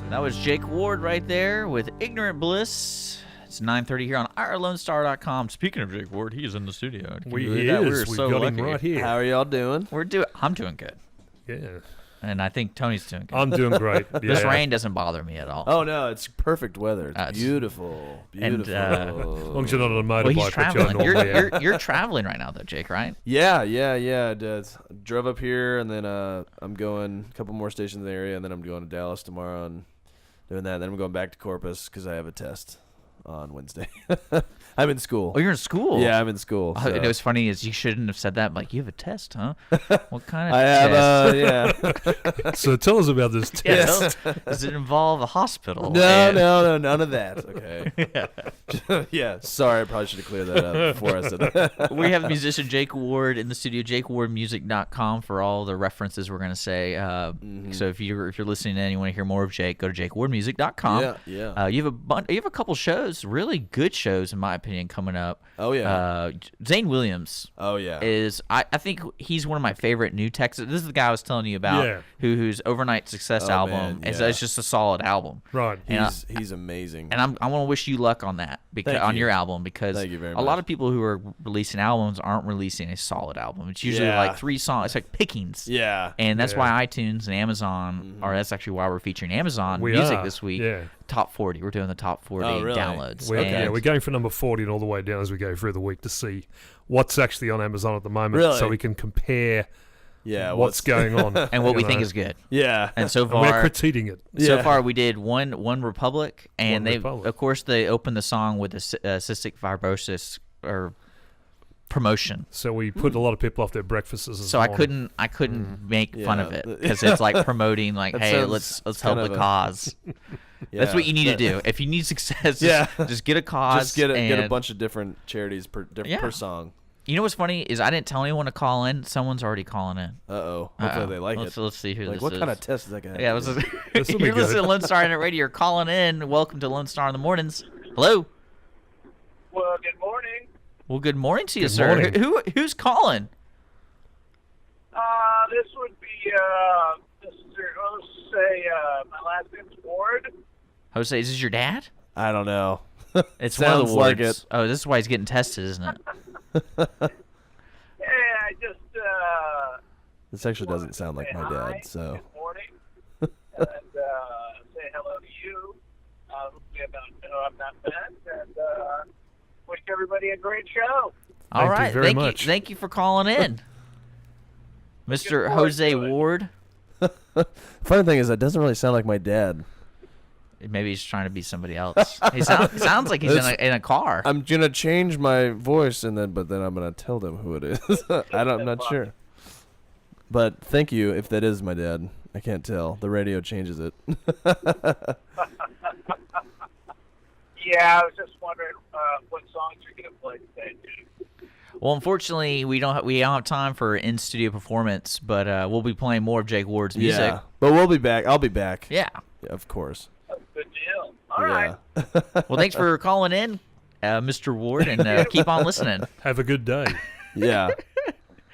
That was Jake Ward right there with Ignorant Bliss. It's 9:30 here on OurLoneStar.com. Speaking of Jake Ward, he is in the studio. We've got him right here. How are y'all doing? I'm doing good. Yeah. And I think Tony's doing good. I'm doing great. Yeah. This rain doesn't bother me at all. Oh, no, it's perfect weather. It's beautiful. Beautiful. As long as you're not on a motorbike. Well, he's traveling. You're traveling right now, though, Jake, right? Yeah. Drove up here, and then I'm going a couple more stations in the area, and then I'm going to Dallas tomorrow and doing that. Then I'm going back to Corpus because I have a test on Wednesday. I'm in school. Oh, you're in school? Yeah, I'm in school. So. You know what's funny is you shouldn't have said that. Like, you have a test, huh? What kind of I test? have, yeah. So tell us about this test. Does it involve a hospital? No, none of that. Okay. Yeah, sorry, I probably should have cleared that up before I said that. We have musician Jake Ward in the studio, jakewardmusic.com for all the references we're going to say. So if you're listening in and you want to hear more of Jake, go to jakewardmusic.com. Yeah. You have a couple shows, really good shows in my opinion, coming up. Oh, yeah. Zane Williams. Oh, yeah. I think he's one of my favorite new Texas. This is the guy I was telling you about, whose Overnight Success album is just a solid album. Right. He's amazing. And I want to wish you luck on that your album, because Thank you very a lot of people who are releasing albums aren't releasing a solid album. It's usually like 3 songs. It's like pickings. Yeah. And that's why iTunes and Amazon, or that's actually why we're featuring Amazon Music this week. Yeah. Top 40. We're doing the top 40 downloads. We're going for number 40 and all the way down as we go through the week to see what's actually on Amazon at the moment, so we can compare what's going on and what we think is good. Yeah. And so far, we're critiquing it. So far, we did one Republic, and of course they opened the song with the cystic fibrosis or promotion. So we put a lot of people off their breakfasts. So I couldn't make fun of it because it's like promoting, like, hey, let's help the cause. That's what you need to do. If you need success, just get a cause. Just get a bunch of different charities per song. You know what's funny is I didn't tell anyone to call in. Someone's already calling in. Hopefully they like it. Let's see who this is. What kind of test is that guy? Yeah, you're listening to Lone Star Internet Radio. You're calling in. Welcome to Lone Star in the Mornings. Hello. Well, good morning. Well, good morning to you, sir. Who's calling? This would be Mr. Jose. My last name's Ward. Jose, is this your dad? I don't know. It's one of the like Wards. it. Oh, this is why he's getting tested, isn't it? I just. This actually doesn't sound like my dad, so. Good morning. And say hello to you. I'm not bad. And wish everybody a great show. All right. Thank you very much. Thank you for calling in, Mr. Jose Ward. Funny thing is, that doesn't really sound like my dad. Maybe he's trying to be somebody else. He sounds like he's in a car. I'm gonna change my voice, but then I'm gonna tell them who it is. I'm not sure. But thank you if that is my dad. I can't tell. The radio changes it. Yeah, I was just wondering what songs you're gonna play today, dude. Well, unfortunately, we don't have time for an in-studio performance, but we'll be playing more of Jake Ward's music. Yeah, but we'll be back. I'll be back. Yeah, of course. Good deal. All right. Well, thanks for calling in, Mr. Ward, and keep on listening. Have a good day. Yeah.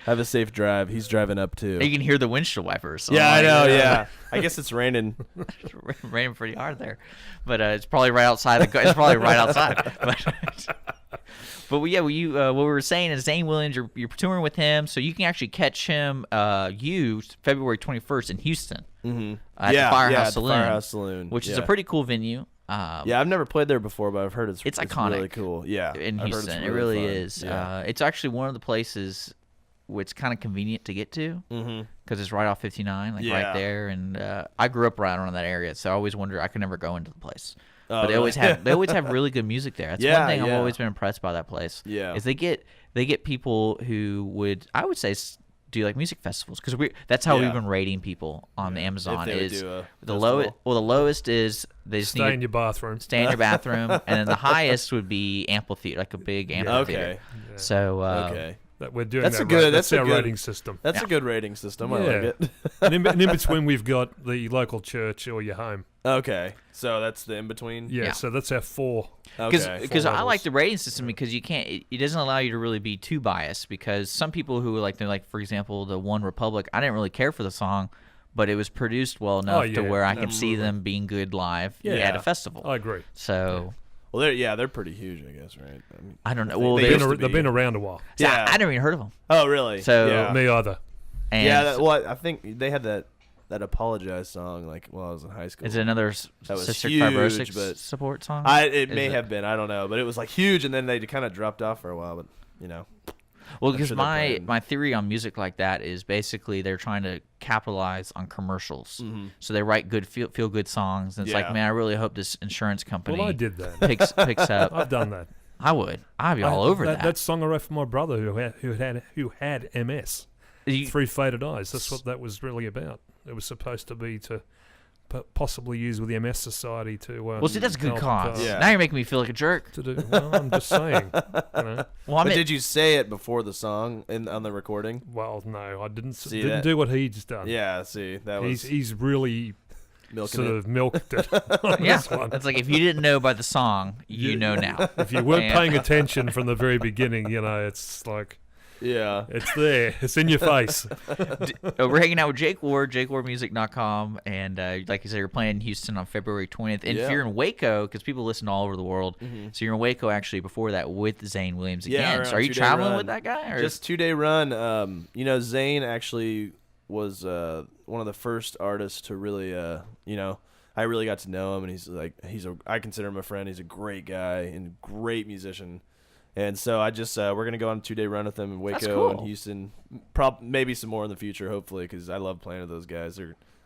Have a safe drive. He's driving up too. You can hear the windshield wipers. Yeah, I know. Yeah. I guess it's raining. It's raining pretty hard there, but it's probably right outside. It's probably right outside. But what we were saying is Zane Williams, you're touring with him, so you can actually catch him February 21st in Houston at the Firehouse Saloon, which is a pretty cool venue. I've never played there before, but I've heard it's iconic. Really cool. Yeah, in Houston, it really is. Yeah. It's actually one of the places where it's kind of convenient to get to because it's right off 59, right there. And I grew up right around that area, so I always wonder. I could never go into the place. But they always have really good music there. That's one thing I've always been impressed by that place. Yeah, is they get people who would, I would say, do like music festivals, because that's how we've been rating people on Amazon. Is the lowest is they just stay in your bathroom, and then the highest would be amphitheater, like a big amphitheater. Okay. So we're doing that's our rating system. That's a good rating system. I like it. And in between, we've got the local church or your home. Okay, so that's the in between. Yeah, so that's our 4. Because I like the rating system because it doesn't allow you to really be too biased, because some people who they're like, for example, the One Republic, I didn't really care for the song, but it was produced well enough to where I could see them being good live at a festival. I agree. So. Well, they're pretty huge, I guess, right? I don't know. Well, they've been around a while. Yeah, I never even heard of them. Oh, really? So me either. And well, I think they had that Apologize song while I was in high school. Is it another cystic fibrosis support song? It may have been. I don't know, but it was huge, and then they kind of dropped off for a while. But well, because my theory on music like that is basically they're trying to capitalize on commercials. Mm-hmm. So they write good feel good songs, and it's like, man, I really hope this insurance company. Well, I did that. Picks up. I've done that. I'd be all over that. That song I wrote for my brother who had MS. Three Faded Eyes. That's what that was really about. It was supposed to be to possibly use with the MS Society to. Well, see, that's a good cause. Now you're making me feel like a jerk. Well, I'm just saying. Well, did you say it before the song on the recording? Well, no, I didn't. Didn't do what he's done. Yeah, see, that was. He's really. Milked it. This one. It's like if you didn't know by the song, you know now. If you weren't paying attention from the very beginning, it's like. Yeah. It's there. It's in your face. We're hanging out with Jake Ward, jakewardmusic.com, and like you said, you're playing in Houston on February 20th. And if you're in Waco, because people listen all over the world, so you're in Waco actually before that with Zane Williams again. So are you traveling with that guy? Or? Just 2-day run. Zane actually was one of the first artists to really, I really got to know him, and I consider him a friend. He's a great guy and great musician. And so I just we're gonna go on a 2-day run with them in Waco and Houston, maybe some more in the future, hopefully, because I love playing with those guys.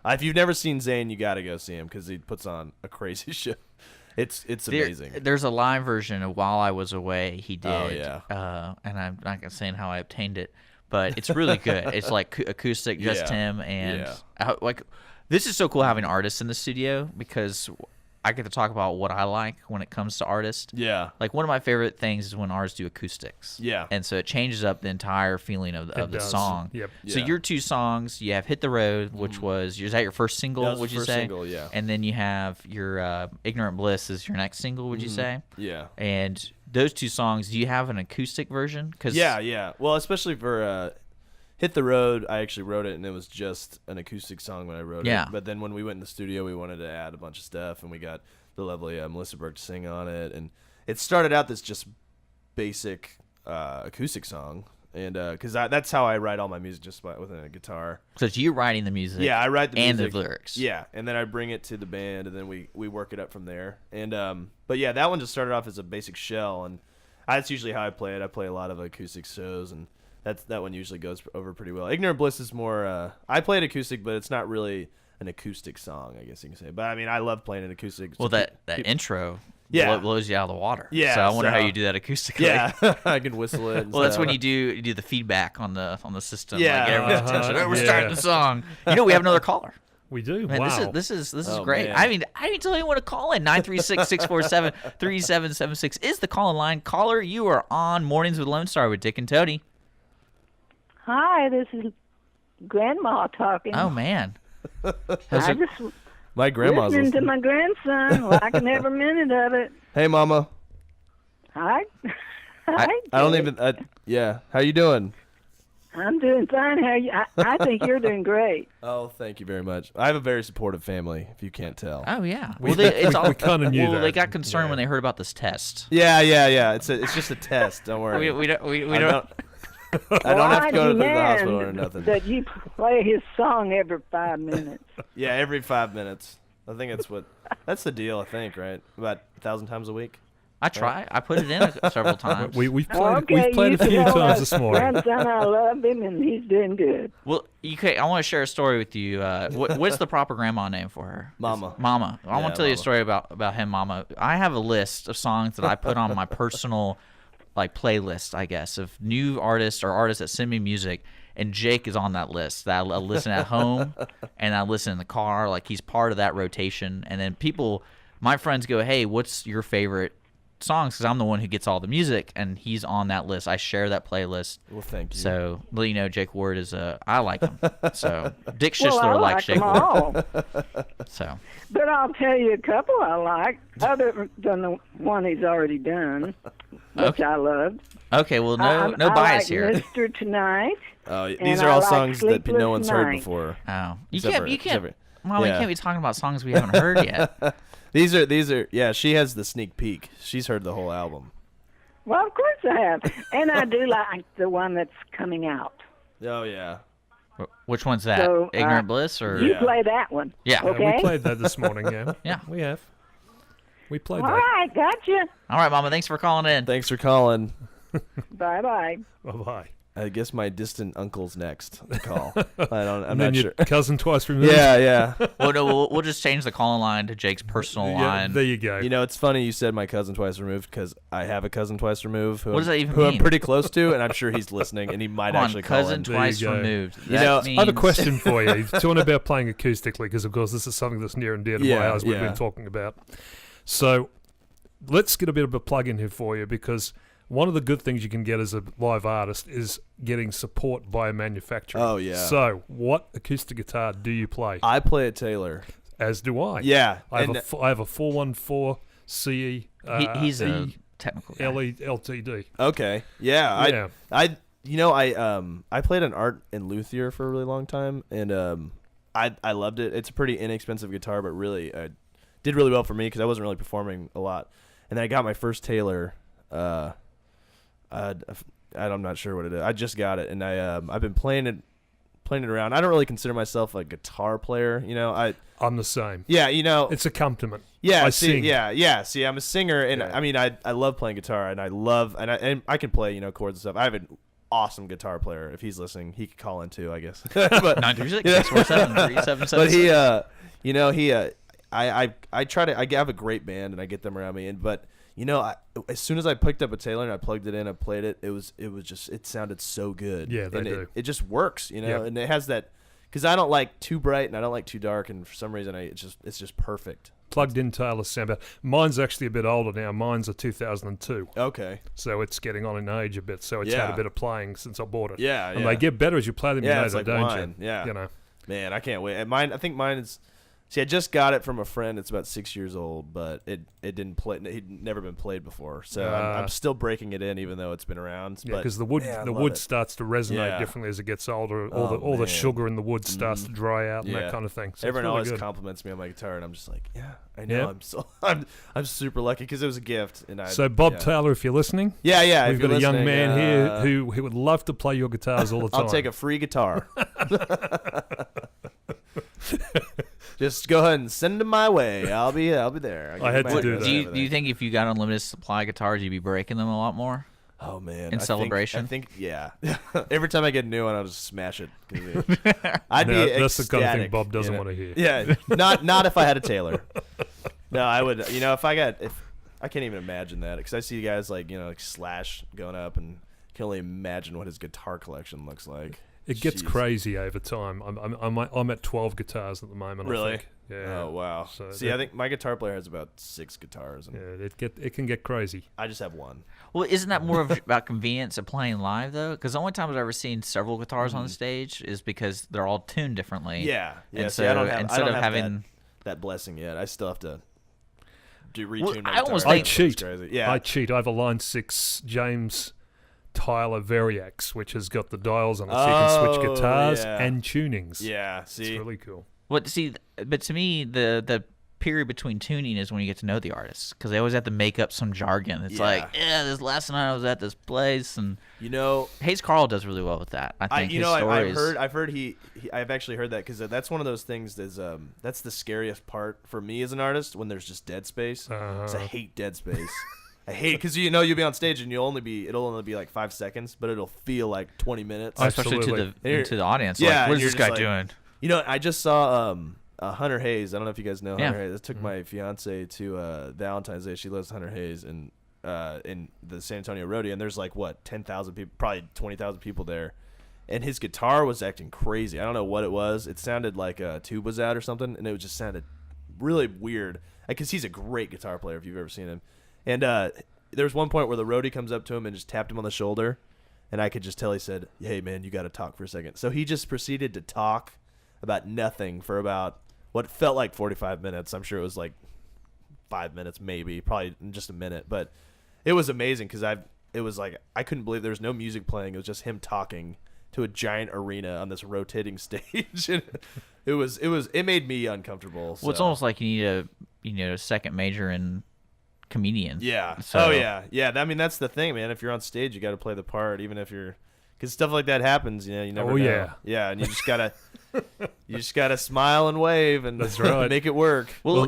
If you've never seen Zane, you got to go see him because he puts on a crazy show. It's amazing. There's a live version of While I Was Away he did. Oh yeah. And I'm not gonna say how I obtained it, but it's really good. It's like acoustic, just him, and this is so cool having artists in the studio because I get to talk about what I like when it comes to artists. Yeah. Like one of my favorite things is when artists do acoustics. Yeah. And so it changes up the entire feeling of the song. Yep. So your two songs, you have Hit the Road, which was that your first single, would you say? First single, yeah. And then you have your Ignorant Bliss is your next single, would you say? Yeah. And those two songs, do you have an acoustic version? Yeah. Well, especially for Hit the Road, I actually wrote it, and it was just an acoustic song when I wrote it. But then when we went in the studio, we wanted to add a bunch of stuff, and we got the lovely Melissa Burke to sing on it. And it started out this just basic acoustic song, and because that's how I write all my music, just with a guitar. So it's you writing the music. Yeah, I write the music and the lyrics. Yeah, and then I bring it to the band, and then we work it up from there. And but yeah, that one just started off as a basic shell, and that's usually how I play it. I play a lot of acoustic shows, and that one usually goes over pretty well. Ignorant Bliss is more. I play it acoustic, but it's not really an acoustic song, I guess you can say. But I mean, I love playing it acoustic. Well, that intro blows you out of the water. Yeah. So I wonder how you do that acoustically. Yeah, I can whistle it. Well, that's when you do the feedback on the system. Yeah. Like everyone's attention. Oh, we're starting the song. We have another caller. We do. Man, wow. This is great. Man. I didn't tell anyone to call in. 936-647-3776 is the call-in line. Caller, you are on Mornings with Lone Star with Dick and Toady. Hi, this is Grandma talking. Oh, man. My grandma's listening to my grandson, liking every minute of it. Hey, Mama. Hi. I don't even. Yeah. How you doing? I'm doing fine. How you? I think you're doing great. Oh, thank you very much. I have a very supportive family, if you can't tell. Oh yeah. We kind of knew that. They got concerned when they heard about this test. Yeah. It's just a test. Don't worry. We don't. I don't have to go to the hospital or nothing. That you play his song every 5 minutes. Yeah, every 5 minutes. I think that's the deal. I think about 1,000 times a week. I try. Right? I put it in several times. We've played a few times this morning. Grandson, I love him, and he's doing good. Well, I want to share a story with you. What's the proper grandma name for her? Mama. Mama. I want to tell you a story about him, Mama. I have a list of songs that I put on my personal playlist, I guess, of new artists or artists that send me music, and Jake is on that list. That I listen at home and I listen in the car. Like, he's part of that rotation. And then my friends go, hey, what's your favorite songs? Because I'm the one who gets all the music, and he's on that list. I share that playlist. Well, thank you. So, Jake Ward is I like him. So, Dick Schistler likes Jake Ward. So, but I'll tell you a couple I like, other than the one he's already done. which I loved. Okay, well, no I bias like here. Mr. Tonight. Oh, these And are I all like songs that Sleepless no one's heard Night. before. Oh, you Except can't, for- you except can't, for- Mom, you yeah. can't be talking about songs we haven't heard yet. These are. Yeah, she has the sneak peek. She's heard the whole album. Well, of course I have. And I do like the one that's coming out. Oh yeah. Which one's that? So, Ignorant Bliss or? You Yeah. play that one. Yeah. Okay. We played that this morning, yeah. Yeah. We have. We played All that. right, gotcha. All right, Mama. Thanks for calling in. Thanks for calling. Bye-bye. Bye-bye. I guess my distant uncle's next to call. I'm And then not your sure. cousin twice removed. Yeah. Well, no, we'll just change the calling line to Jake's personal Yeah, line. there you go. You know, it's funny you said my cousin twice removed because I have a cousin twice removed who, What does that even who I'm mean? pretty close to, and I'm sure he's listening, and he might Come on, actually call cousin in. There you twice go. removed. You That know, means... I have a question for you. You're talking about playing acoustically because, of course, this is something that's near and dear to my Yeah, house we've yeah. been talking about. So let's get a bit of a plug in here for you because one of the good things you can get as a live artist is getting support by a manufacturer. Oh, yeah. So what acoustic guitar do you play? I play a Taylor. As do I. Yeah. I have, and- I have a 414 CE he's a E technical guy. LE LTD. okay. Yeah. Yeah. I played an art in luthier for a really long time, and I loved it. It's a pretty inexpensive guitar, but really did really well for me because I wasn't really performing a lot. And then I got my first Taylor. I'm not sure what it is. I just got it, and I've been playing it around. I don't really consider myself a guitar player, you know. I'm the same. Yeah, you know. It's accompaniment. Yeah, I see, sing. yeah. See, I'm a singer, and Yeah. I mean, I love playing guitar, and I can play, you know, chords and stuff. I have an awesome guitar player. If he's listening, he could call in too, I guess. But 936-647-3776. but you know, I try to. I have a great band, and I get them around me, but. You know, as soon as I picked up a Taylor and I plugged it in, I played it. It sounded so good. Yeah, they and do. It just works, you know. Yep. And it has that because I don't like too bright and I don't like too dark, and for some reason it's just perfect. Plugged in Taylor sound. Mine's actually a bit older now. Mine's a 2002. Okay. So it's getting on in age a bit. So it's had Yeah. a bit of playing since I bought it. Yeah, And yeah. they get better as you play them. Yeah, you know it's that, like don't wine. you? Yeah. You know. Man, I can't wait. And I think mine is. See, I just got it from a friend. It's about 6 years old, but it didn't play. He'd never been played before, so I'm still breaking it in, even though it's been around. Yeah, but because the wood man, I the love woद it. starts to resonate Yeah. differently as it gets older. Oh, All the man. sugar in the wood starts to dry out and Yeah. that kind of thing. So Everyone it's really always good. compliments me on my guitar, and I'm just like, yeah, I know. Yeah. I'm super lucky because it was a gift. And So Bob yeah. Taylor, if you're listening, Yeah. If we've you're got a young listening, man here who would love to play your guitars all the time. I'll take a free guitar. Just go ahead and send them my way. I'll be there. I'll I give had my to do address that. and Do you everything. think if you got unlimited supply guitars, you'd be breaking them a lot more? Oh man! In celebration? I think yeah. Every time I get a new one, I'll just smash it. 'Cause I'd No, be that's the kind of thing ecstatic, Bob doesn't you know? want to hear. Yeah, not if I had a Taylor. No, I would. You know, if I can't even imagine that because I see guys like like Slash going up and can only imagine what his guitar collection looks like. It gets Jeez. crazy over time. I'm at 12 guitars at the moment. Really? I think. Yeah. Oh wow. So See, that- I think my guitar player has about 6 guitars, and Yeah, it can get crazy. I just have one. Well, isn't that more of about convenience of playing live though? Because the only time I've ever seen several guitars on the stage is because they're all tuned differently. Yeah. And See, so I don't have, instead I don't of have having that blessing yet. I still have to retune Well, my I guitar. almost I think- cheat. Crazy. Yeah. I cheat. I have a Line 6 James Tyler Variax, which has got the dials on it, so you can switch Oh, guitars yeah. and tunings. Yeah. It's See. really cool. but to me the period between tuning is when you get to know the artist because they always have to make up some jargon. It's Yeah. like, this last night I was at this place, and You know, Hayes Carl does really well with that. I think his stories. I've heard I've actually heard that because that's one of those things that's the scariest part for me as an artist when there's just dead space. 'Cause I hate dead space. I hate it because you'll be on stage and it'll only be like 5 seconds, but it'll feel like 20 minutes. especially Absolutely. to the audience. Yeah, Like, what and is this you're guy just like- doing? You know, I just saw Hunter Hayes. I don't know if you guys know Yeah. Hunter Hayes. I took my fiance to Valentine's Day. She loves Hunter Hayes in the San Antonio Rodeo, and there's like 10,000 people, probably 20,000 people there. And his guitar was acting crazy. I don't know what it was. It sounded like a tube was out or something, and it just sounded really weird. Because he's a great guitar player if you've ever seen him. And there was one point where the roadie comes up to him and just tapped him on the shoulder, and I could just tell he said, "Hey man, you got to talk for a second." So he just proceeded to talk about nothing for about what felt like 45 minutes. I'm sure it was like 5 minutes, maybe, probably just a minute. But it was amazing because it was like I couldn't believe there was no music playing. It was just him talking to a giant arena on this rotating stage. And it made me uncomfortable. Well, it's almost like you need a second major in comedian. Yeah. So, oh yeah. Yeah. I mean, that's the thing, man. If you're on stage, you got to play the part, even if you're, because stuff like that happens. You never know. Yeah. Yeah, and you just gotta smile and wave and that's right. make it work. Well,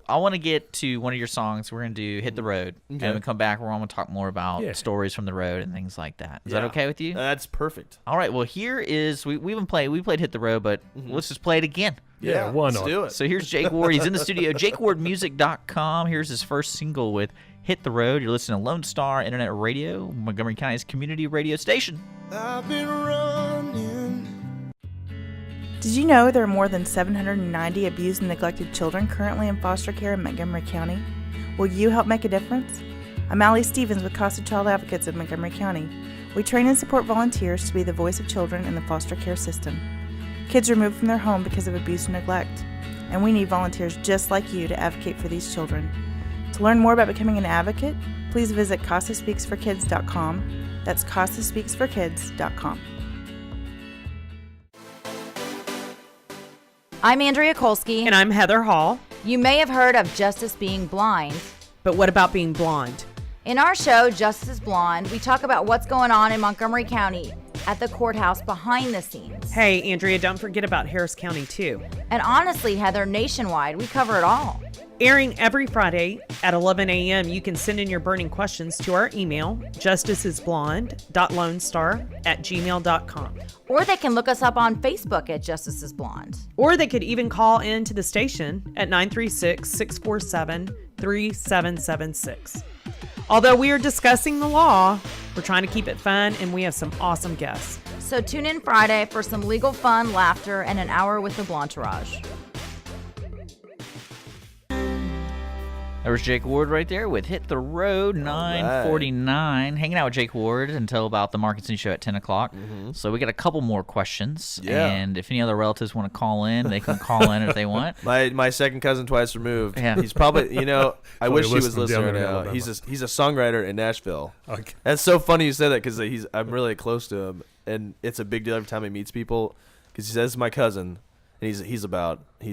I want to get to one of your songs. We're gonna do "Hit the Road," and when we come back, we're gonna talk more about stories from the road and things like that. Is that okay with you? That's perfect. All right. Well, here is we played "Hit the Road," but let's just play it again. Yeah, why not? Let's do it. So here's Jake Ward. He's in the studio. JakeWardMusic.com. Here's his first single with "Hit the Road." You're listening to Lone Star Internet Radio, Montgomery County's community radio station. I've been running. Did you know there are more than 790 abused and neglected children currently in foster care in Montgomery County? Will you help make a difference? I'm Allie Stevens with Casa Child Advocates of Montgomery County. We train and support volunteers to be the voice of children in the foster care system. Kids removed from their home because of abuse and neglect. And we need volunteers just like you to advocate for these children. To learn more about becoming an advocate, please visit CasaSpeaksForKids.com. That's CasaSpeaksForKids.com. I'm Andrea Kolsky. And I'm Heather Hall. You may have heard of Justice Being Blind. But what about being blonde? In our show, Justice is Blonde, we talk about what's going on in Montgomery County at the courthouse behind the scenes. Hey, Andrea, don't forget about Harris County, too. And honestly, Heather, nationwide, we cover it all. Airing every Friday at 11 a.m., you can send in your burning questions to our email, justicesblonde.lonestar@gmail.com. Or they can look us up on Facebook at Justice is Blonde. Or they could even call in to the station at 936-647-3776. Although we are discussing the law, we're trying to keep it fun, and we have some awesome guests. So tune in Friday for some legal fun, laughter, and an hour with the Blantourage. There was Jake Ward right there with "Hit the Road," 9:49. Hanging out with Jake Ward until about the Mark and Cindy show at 10 o'clock. So we got a couple more questions. Yeah. And if any other relatives want to call in, they can call in if they want. My second cousin twice removed. Yeah. He's probably, I wish he was listening listening right down in now. Alabama. He's a songwriter in Nashville. Okay. That's so funny you said that because I'm really close to him, and it's a big deal every time he meets people because he says my cousin. And he's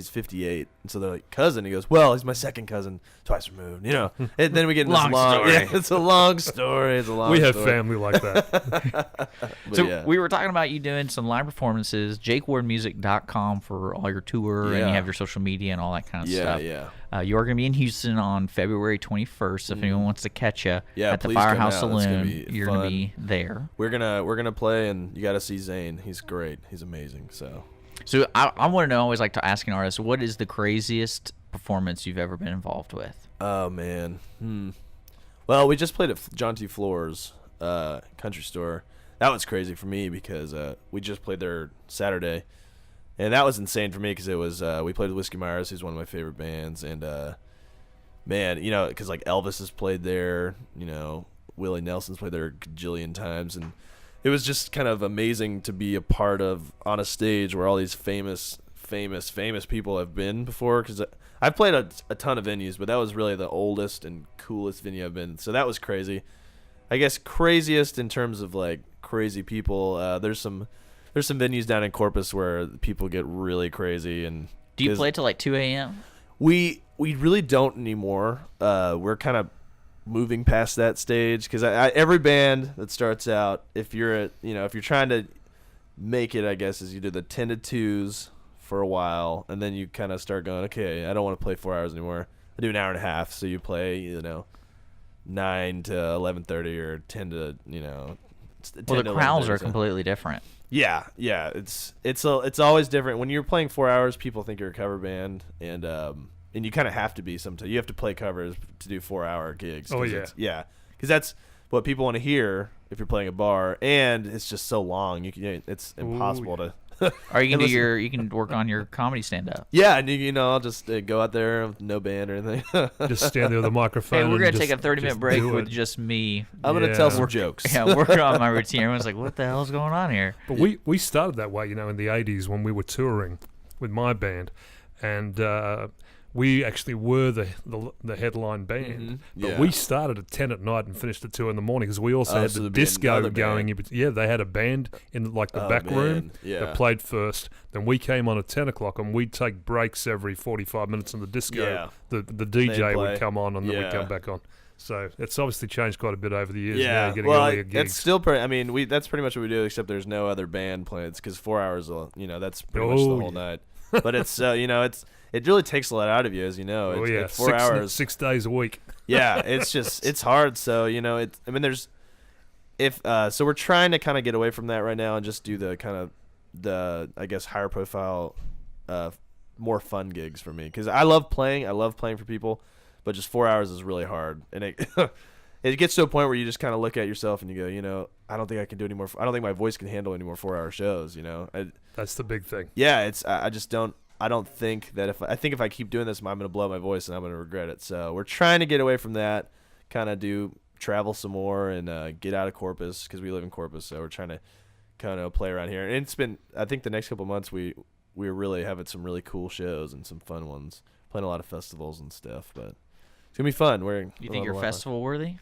58, and so they're like, cousin. He goes, well, he's my second cousin, twice removed, And then we get into Long this long story. Yeah, it's a long story. We have family like that. So we were talking about you doing some live performances, JakeWardMusic.com for all your tour, and you have your social media and all that kind of stuff. Yeah. You are going to be in Houston on February 21st. So if anyone wants to catch you at the please come Firehouse out. It's gonna Saloon, be you're fun. going to be there. We're gonna play, and you got to see Zane. He's great. He's amazing. So I want to know, I always like to ask an artist, what is the craziest performance you've ever been involved with? Oh, man. Well, we just played at John T. Floor's country store. That was crazy for me because we just played there Saturday. And that was insane for me because it was we played with Whiskey Myers, who's one of my favorite bands. And, man, because like Elvis has played there, Willie Nelson's played there a gajillion times. And it was just kind of amazing to be a part of on a stage where all these famous people have been before. Because I've played a ton of venues, but that was really the oldest and coolest venue I've been. So that was crazy. I guess craziest in terms of like crazy people. There's some venues down in Corpus where people get really crazy. And do you play till like 2 a.m.? We really don't anymore. We're kind of moving past that stage because every band that starts out, if you're trying to make it, I guess, is you do the 10 to 2s for a while, and then you kind of start going, okay, I don't want to play 4 hours anymore. I do an hour and a half, so you play 9 to 11:30 or 10 to 10 Well, to the crowds 11:30, are so. completely different. Yeah, it's always different. When you're playing 4 hours, people think you're a cover band, and you kind of have to be sometimes. You have to play covers to do 4-hour gigs. Oh, yeah. Because that's what people want to hear if you're playing a bar, and it's just so long. It's impossible to. Or you can you can work on your comedy stand-up. Yeah, and I'll just go out there with no band or anything. Just stand there with a microphone. Hey, we're going gonna to take a 30-minute break do with it. just me. I'm gonna tell some jokes. Yeah, working on my routine. Everyone's like, "What the hell's going on here?" But we started that way, in the 80s when we were touring with my band. And we actually were the headline band. But we started at 10 at night and finished at 2 in the morning because we also had so the there'd be disco another going. band. Yeah, they had a band in like the back room that played first. Then we came on at 10 o'clock and we'd take breaks every 45 minutes in the disco. Yeah. The DJ would play. come on and then we'd come back on. So it's obviously changed quite a bit over the years. Yeah, now you're getting well, earlier gigs. it's still pretty. I mean, that's pretty much what we do, except there's no other band playing. It's because 4 hours, that's pretty much the whole night. But it's, it really takes a lot out of you, as you know. It's 4 hours, 6 days a week. Yeah, it's hard. So so we're trying to kind of get away from that right now and just do I guess higher profile, more fun gigs for me because I love playing. I love playing for people. But just 4 hours is really hard, and it gets to a point where you just kind of look at yourself and you go, I don't think I can do any more. I don't think my voice can handle any more 4 hour shows. That's the big thing. Yeah, I just don't. I don't think that if I keep doing this, I'm going to blow my voice and I'm going to regret it. So we're trying to get away from that, kind of travel some more and get out of Corpus because we live in Corpus. So we're trying to kind of play around here, and it's been. I think the next couple of months we're really having some really cool shows and some fun ones, playing a lot of festivals and stuff, but. It's gonna be fun. You think you're festival worthy?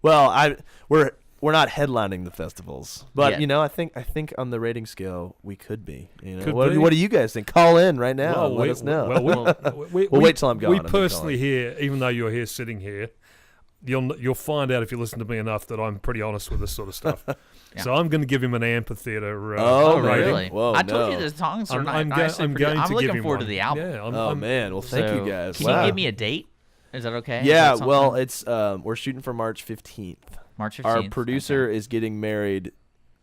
Well, we're not headlining the festivals, but yeah. I think on the rating scale we could be. What do you guys think? Call in right now. And let us know. We'll wait till I'm gone. We personally here, even though you're here sitting here, you'll find out if you listen to me enough that I'm pretty honest with this sort of stuff. Yeah. So I'm going to give him an amphitheater. Rating. Really? Whoa, I told you the songs are I'm looking forward to the album. Yeah, man. Well, thank you guys. Can you give me a date? Is that okay? Yeah, well, it's we're shooting for March 15th. March 15th. Our producer is getting married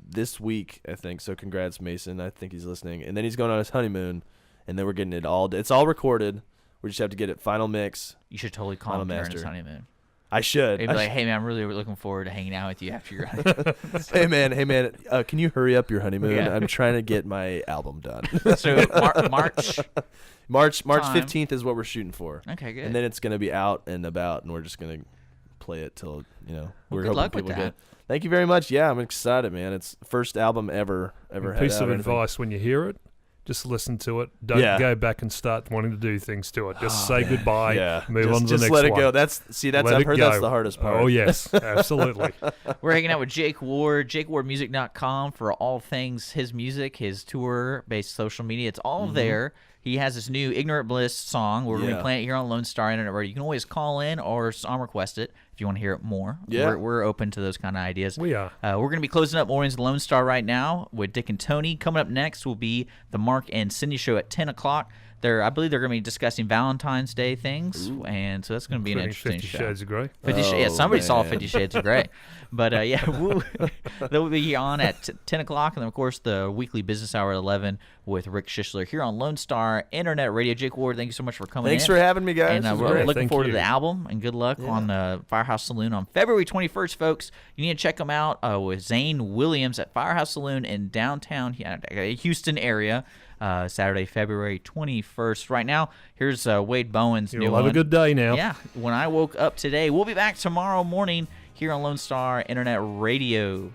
this week, I think. So congrats, Mason. I think he's listening. And then he's going on his honeymoon, and then we're getting it all. It's all recorded. We just have to get it final mix. You should totally call him during his honeymoon. I should. He'd be like, hey, man, I'm really looking forward to hanging out with you after your honeymoon. hey, man, can you hurry up your honeymoon? Yeah. I'm trying to get my album done. So March 15th is what we're shooting for. Okay, good. And then it's going to be out and about, and we're just going to play it till, we're good luck with that. Get. Thank you very much. Yeah, I'm excited, man. It's the first album ever had. Piece of advice when you hear it. Just listen to it. Don't go back and start wanting to do things to it. Just say goodbye. Yeah. Move on to the next one. Just let it go. I've heard that's the hardest part. Oh, yes. Absolutely. We're hanging out with Jake Ward, jakewardmusic.com for all things his music, his tour-based social media. It's all there. He has this new Ignorant Bliss song. We're going to be playing it here on Lone Star Internet Radio. You can always call in or song request it if you want to hear it more. Yeah. We're open to those kind of ideas. We are. We're going to be closing up Mornings at Lone Star right now with Dick and Tony. Coming up next will be the Mark and Cindy show at 10 o'clock. I believe they're going to be discussing Valentine's Day things, and so that's going to be an interesting 50 show. 50 Shades of Grey. Somebody saw 50 Shades of Grey. But, they'll be on at 10 o'clock, and then, of course, the weekly business hour at 11 with Rick Schishler here on Lone Star Internet Radio. Jake Ward, thank you so much for coming Thanks for having me, guys. And we're looking forward to the album, and good luck on Firehouse Saloon on February 21st, folks. You need to check them out with Zane Williams at Firehouse Saloon in downtown Houston area. Saturday, February 21st. Right now, here's Wade Bowen's new one. You'll have a good day now. Yeah, When I Woke Up Today. We'll be back tomorrow morning here on Lone Star Internet Radio.